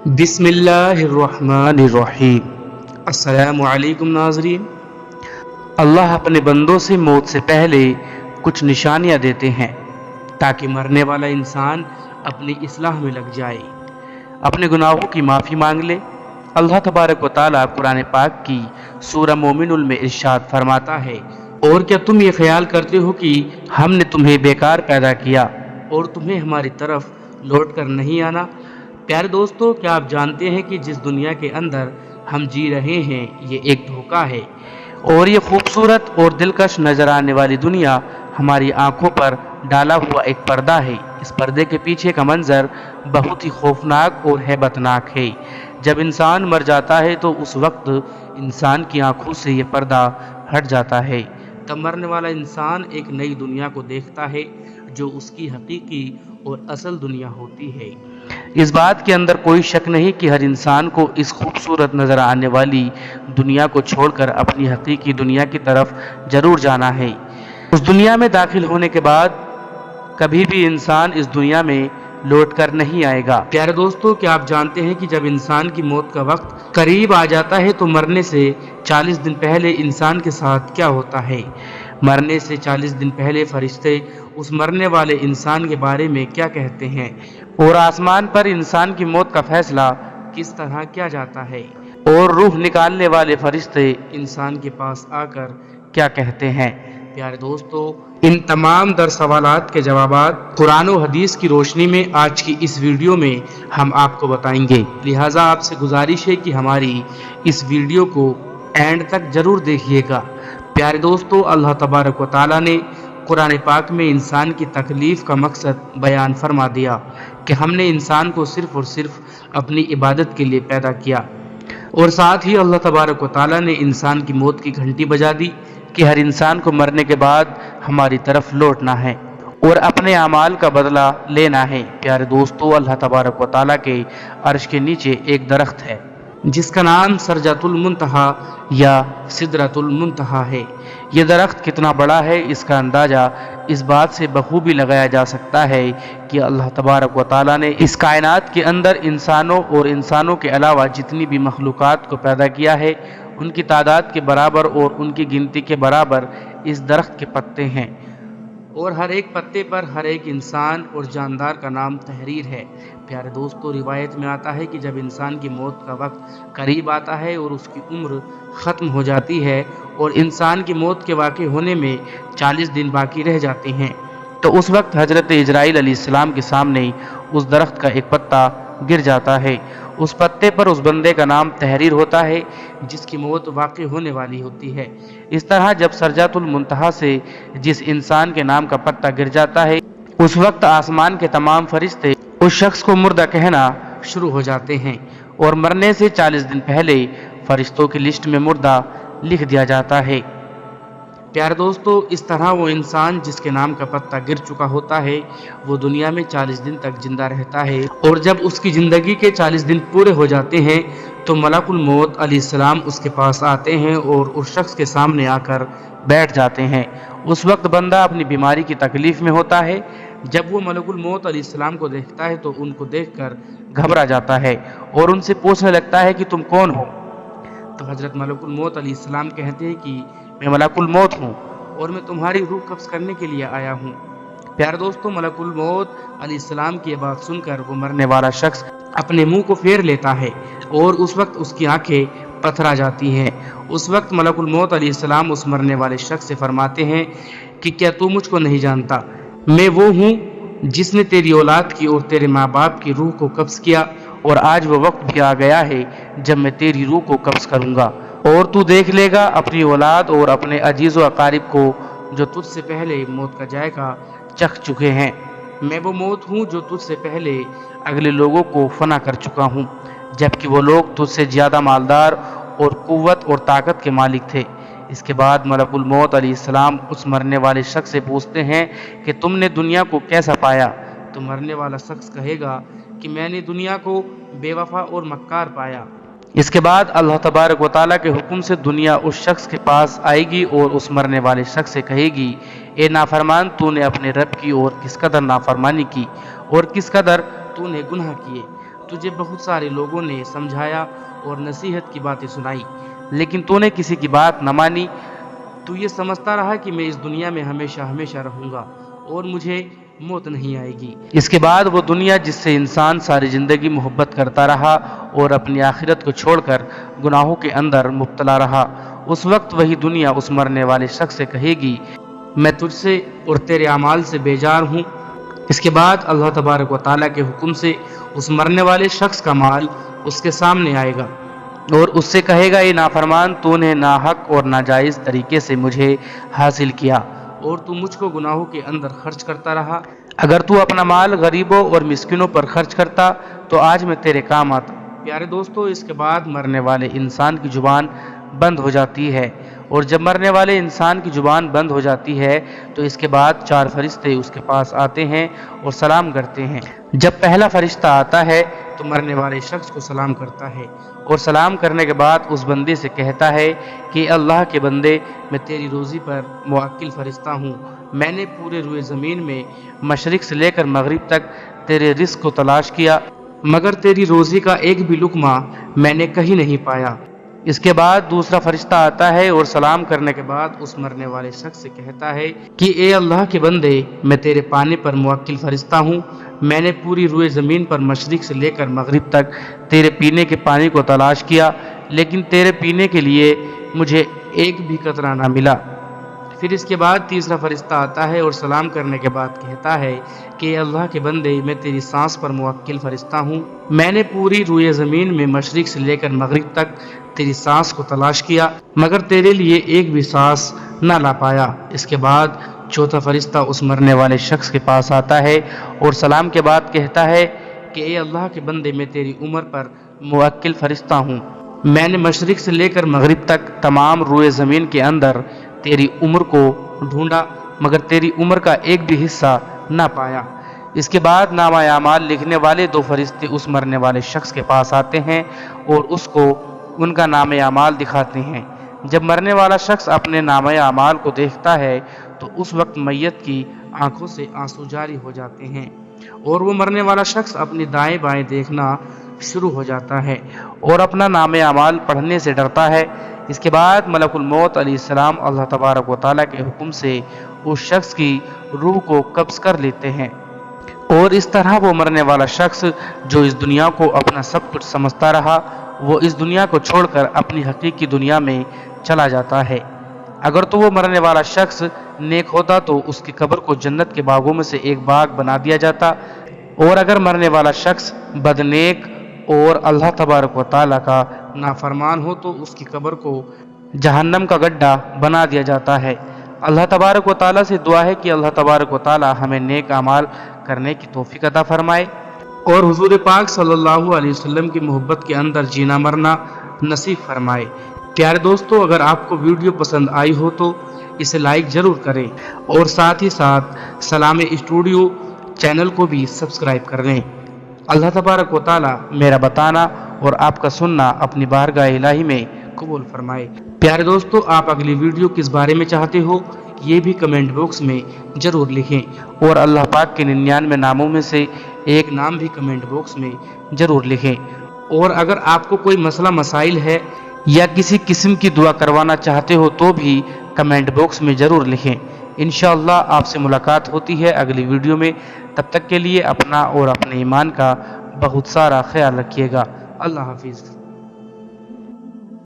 بسم اللہ الرحمن الرحیم۔ السلام علیکم ناظرین۔ اللہ اپنے بندوں سے موت سے پہلے کچھ نشانیاں دیتے ہیں تاکہ مرنے والا انسان اپنی اصلاح میں لگ جائے، اپنے گناہوں کی معافی مانگ لے۔ اللہ تبارک و تعالیٰ قرآن پاک کی سورہ مومن میں ارشاد فرماتا ہے، اور کیا تم یہ خیال کرتے ہو کہ ہم نے تمہیں بیکار پیدا کیا اور تمہیں ہماری طرف لوٹ کر نہیں آنا؟ پیارے دوستو، کیا آپ جانتے ہیں کہ جس دنیا کے اندر ہم جی رہے ہیں یہ ایک دھوکہ ہے، اور یہ خوبصورت اور دلکش نظر آنے والی دنیا ہماری آنکھوں پر ڈالا ہوا ایک پردہ ہے۔ اس پردے کے پیچھے کا منظر بہت ہی خوفناک اور ہیبتناک ہے۔ جب انسان مر جاتا ہے تو اس وقت انسان کی آنکھوں سے یہ پردہ ہٹ جاتا ہے۔ تب مرنے والا انسان ایک نئی دنیا کو دیکھتا ہے جو اس کی حقیقی اور اصل دنیا ہوتی ہے۔ اس بات کے اندر کوئی شک نہیں کہ ہر انسان کو اس خوبصورت نظر آنے والی دنیا کو چھوڑ کر اپنی حقیقی دنیا کی طرف ضرور جانا ہے۔ اس دنیا میں داخل ہونے کے بعد کبھی بھی انسان اس دنیا میں لوٹ کر نہیں آئے گا۔ پیارے دوستو، کیا آپ جانتے ہیں کہ جب انسان کی موت کا وقت قریب آ جاتا ہے تو مرنے سے 40 دن پہلے انسان کے ساتھ کیا ہوتا ہے؟ مرنے سے 40 دن پہلے فرشتے اس مرنے والے انسان کے بارے میں کیا کہتے ہیں، اور آسمان پر انسان کی موت کا فیصلہ کس طرح کیا جاتا ہے، اور روح نکالنے والے فرشتے انسان کے پاس آ کر کیا کہتے ہیں؟ پیارے دوستو، ان تمام در سوالات کے جوابات قرآن و حدیث کی روشنی میں آج کی اس ویڈیو میں ہم آپ کو بتائیں گے، لہٰذا آپ سے گزارش ہے کہ ہماری اس ویڈیو کو اینڈ تک ضرور دیکھیے گا۔ پیارے دوستو، اللہ تبارک و تعالیٰ نے قرآن پاک میں انسان کی تکلیف کا مقصد بیان فرما دیا کہ ہم نے انسان کو صرف اور صرف اپنی عبادت کے لیے پیدا کیا، اور ساتھ ہی اللہ تبارک و تعالیٰ نے انسان کی موت کی گھنٹی بجا دی کہ ہر انسان کو مرنے کے بعد ہماری طرف لوٹنا ہے اور اپنے اعمال کا بدلہ لینا ہے۔ پیارے دوستو، اللہ تبارک و تعالیٰ کے عرش کے نیچے ایک درخت ہے جس کا نام سدرۃ المنتہا یا سدرۃ المنتہا ہے۔ یہ درخت کتنا بڑا ہے اس کا اندازہ اس بات سے بخوبی لگایا جا سکتا ہے کہ اللہ تبارک و تعالیٰ نے اس کائنات کے اندر انسانوں اور انسانوں کے علاوہ جتنی بھی مخلوقات کو پیدا کیا ہے ان کی تعداد کے برابر اور ان کی گنتی کے برابر اس درخت کے پتے ہیں، اور ہر ایک پتے پر ہر ایک انسان اور جاندار کا نام تحریر ہے۔ پیارے دوستو، روایت میں آتا ہے کہ جب انسان کی موت کا وقت قریب آتا ہے اور اس کی عمر ختم ہو جاتی ہے اور انسان کی موت کے واقع ہونے میں 40 دن باقی رہ جاتے ہیں، تو اس وقت حضرت اجرائیل علیہ السلام کے سامنے اس درخت کا ایک پتا گر جاتا ہے۔ اس پتے پر اس بندے کا نام تحریر ہوتا ہے جس کی موت واقع ہونے والی ہوتی ہے۔ اس طرح جب سدرۃ المنتہا سے جس انسان کے نام کا پتا گر جاتا ہے اس وقت آسمان کے تمام فرشتے اس شخص کو مردہ کہنا شروع ہو جاتے ہیں، اور مرنے سے 40 دن پہلے فرشتوں کی لسٹ میں مردہ لکھ دیا جاتا ہے۔ پیارے دوستو، اس طرح وہ انسان جس کے نام کا پتا گر چکا ہوتا ہے وہ دنیا میں 40 دن تک زندہ رہتا ہے، اور جب اس کی زندگی کے 40 دن پورے ہو جاتے ہیں تو ملک الموت علیہ السلام اس کے پاس آتے ہیں اور اس شخص کے سامنے آ کر بیٹھ جاتے ہیں۔ اس وقت بندہ اپنی بیماری کی تکلیف میں ہوتا ہے۔ جب وہ ملک الموت علیہ السلام کو دیکھتا ہے تو ان کو دیکھ کر گھبرا جاتا ہے اور ان سے پوچھنے لگتا ہے کہ تم کون ہو؟ تو حضرت ملک الموت علیہ السلام کہتے ہیں کہ میں ملک الموت ہوں اور میں تمہاری روح قبض کرنے کے لیے آیا ہوں۔ پیارے دوستو، ملک الموت علیہ السلام کی بات سن کر وہ مرنے والا شخص اپنے منہ کو پھیر لیتا ہے اور اس وقت اس کی آنکھیں پتھرا جاتی ہیں۔ اس وقت ملک الموت علیہ السلام اس مرنے والے شخص سے فرماتے ہیں کہ کیا تو مجھ کو نہیں جانتا؟ میں وہ ہوں جس نے تیری اولاد کی اور تیرے ماں باپ کی روح کو قبض کیا، اور آج وہ وقت بھی آ گیا ہے جب میں تیری روح کو قبض کروں گا، اور تو دیکھ لے گا اپنی اولاد اور اپنے عزیز و اقارب کو جو تجھ سے پہلے موت کا ذائقہ چکھ چکے ہیں۔ میں وہ موت ہوں جو تجھ سے پہلے اگلے لوگوں کو فنا کر چکا ہوں، جبکہ وہ لوگ تجھ سے زیادہ مالدار اور قوت اور طاقت کے مالک تھے۔ اس کے بعد ملک الموت علیہ السلام اس مرنے والے شخص سے پوچھتے ہیں کہ تم نے دنیا کو کیسا پایا؟ تو مرنے والا شخص کہے گا کہ میں نے دنیا کو بے وفا اور مکار پایا۔ اس کے بعد اللہ تبارک و تعالیٰ کے حکم سے دنیا اس شخص کے پاس آئے گی اور اس مرنے والے شخص سے کہے گی، اے نافرمان، تو نے اپنے رب کی اور کس قدر نافرمانی کی اور کس قدر تو نے گناہ کیے۔ تجھے بہت سارے لوگوں نے سمجھایا اور نصیحت کی باتیں سنائی، لیکن تو نے کسی کی بات نہ مانی۔ تو یہ سمجھتا رہا کہ میں اس دنیا میں ہمیشہ ہمیشہ رہوں گا اور مجھے موت نہیں آئے گی۔ اس کے بعد وہ دنیا جس سے انسان ساری زندگی محبت کرتا رہا اور اپنی آخرت کو چھوڑ کر گناہوں کے اندر مبتلا رہا، اس وقت وہی دنیا اس مرنے والے شخص سے کہے گی میں تجھ سے اور تیرے اعمال سے بیزار ہوں۔ اس کے بعد اللہ تبارک و تعالیٰ کے حکم سے اس مرنے والے شخص کا مال اس کے سامنے آئے گا اور اس سے کہے گا اے نافرمان، تو نے ناحق اور ناجائز طریقے سے مجھے حاصل کیا اور تو مجھ کو گناہوں کے اندر خرچ کرتا رہا۔ اگر تو اپنا مال غریبوں اور مسکینوں پر خرچ کرتا تو آج میں تیرے کام آتا۔ پیارے دوستو، اس کے بعد مرنے والے انسان کی زبان بند ہو جاتی ہے، اور جب مرنے والے انسان کی زبان بند ہو جاتی ہے تو اس کے بعد 4 فرشتے اس کے پاس آتے ہیں اور سلام کرتے ہیں۔ جب پہلا فرشتہ آتا ہے تو مرنے والے شخص کو سلام کرتا ہے اور سلام کرنے کے بعد اس بندے سے کہتا ہے کہ اللہ کے بندے، میں تیری روزی پر موکل فرشتہ ہوں۔ میں نے پورے روئے زمین میں مشرق سے لے کر مغرب تک تیرے رزق کو تلاش کیا، مگر تیری روزی کا ایک بھی لقمہ میں نے کہیں نہیں پایا۔ اس کے بعد دوسرا فرشتہ آتا ہے اور سلام کرنے کے بعد اس مرنے والے شخص سے کہتا ہے کہ اے اللہ کے بندے، میں تیرے پانے پر موکل فرشتہ ہوں۔ میں نے پوری روئے زمین پر مشرق سے لے کر مغرب تک تیرے پینے کے پانی کو تلاش کیا، لیکن تیرے پینے کے لیے مجھے ایک بھی قطرہ نہ ملا۔ پھر اس کے بعد تیسرا فرشتہ آتا ہے اور سلام کرنے کے بعد کہتا ہے کہ اے اللہ کے بندے، میں تیری سانس پر موکل فرشتہ ہوں۔ میں نے پوری روئے زمین میں مشرق سے لے کر مغرب تک تیری سانس کو تلاش کیا، مگر تیرے لیے ایک بھی سانس نہ لا پایا۔ اس کے بعد چوتھا فرشتہ اس مرنے والے شخص کے پاس آتا ہے اور سلام کے بعد کہتا ہے کہ اے اللہ کے بندے، میں تیری عمر پر موکل فرشتہ ہوں۔ میں نے مشرق سے لے کر مغرب تک تمام روئے زمین کے اندر تیری عمر کو ڈھونڈا، مگر تیری عمر کا ایک بھی حصہ نہ پایا۔ اس کے بعد نامہ اعمال لکھنے والے 2 فرشتے اس مرنے والے شخص کے پاس آتے ہیں اور اس کو ان کا نامہ اعمال دکھاتے ہیں۔ جب مرنے والا شخص اپنے نامہ اعمال کو دیکھتا ہے تو اس وقت میت کی آنکھوں سے آنسو جاری ہو جاتے ہیں اور وہ مرنے والا شخص اپنی دائیں بائیں دیکھنا شروع ہو جاتا ہے اور اپنا نامہ اعمال پڑھنے سے ڈرتا ہے۔ اس کے بعد ملک الموت علیہ السلام اللہ تبارک و تعالیٰ کے حکم سے اس شخص کی روح کو قبض کر لیتے ہیں، اور اس طرح وہ مرنے والا شخص جو اس دنیا کو اپنا سب کچھ سمجھتا رہا، وہ اس دنیا کو چھوڑ کر اپنی حقیقی دنیا میں چلا جاتا ہے۔ اگر تو وہ مرنے والا شخص نیک ہوتا تو اس کی قبر کو جنت کے باغوں میں سے ایک باغ بنا دیا جاتا، اور اگر مرنے والا شخص بدنیک اور اللہ تبارک و تعالیٰ کا نافرمان ہو تو اس کی قبر کو جہنم کا گڈھا بنا دیا جاتا ہے۔ اللہ تبارک و تعالیٰ سے دعا ہے کہ اللہ تبارک و تعالیٰ ہمیں نیک اعمال کرنے کی توفیق عطا فرمائے اور حضور پاک صلی اللہ علیہ وسلم کی محبت کے اندر جینا مرنا نصیب فرمائے۔ پیارے دوستو، اگر آپ کو ویڈیو پسند آئی ہو تو اسے لائک ضرور کریں اور ساتھ ہی ساتھ سلام اسٹوڈیو چینل کو بھی سبسکرائب کر لیں۔ اللہ تبارک و تعالیٰ میرا بتانا اور آپ کا سننا اپنی بارگاہ الہی میں قبول فرمائے۔ پیارے دوستو، آپ اگلی ویڈیو کس بارے میں چاہتے ہو یہ بھی کمنٹ باکس میں ضرور لکھیں، اور اللہ پاک کے 99 ناموں میں سے ایک نام بھی کمنٹ باکس میں ضرور لکھیں۔ اور اگر آپ کو کوئی مسئلہ مسائل ہے یا کسی قسم کی دعا کروانا چاہتے ہو تو بھی کمنٹ باکس میں ضرور لکھیں۔ انشاءاللہ آپ سے ملاقات ہوتی ہے اگلی ویڈیو میں۔ تب تک کے لیے اپنا اور اپنے ایمان کا بہت سارا خیال رکھیے گا۔ اللہ حافظ۔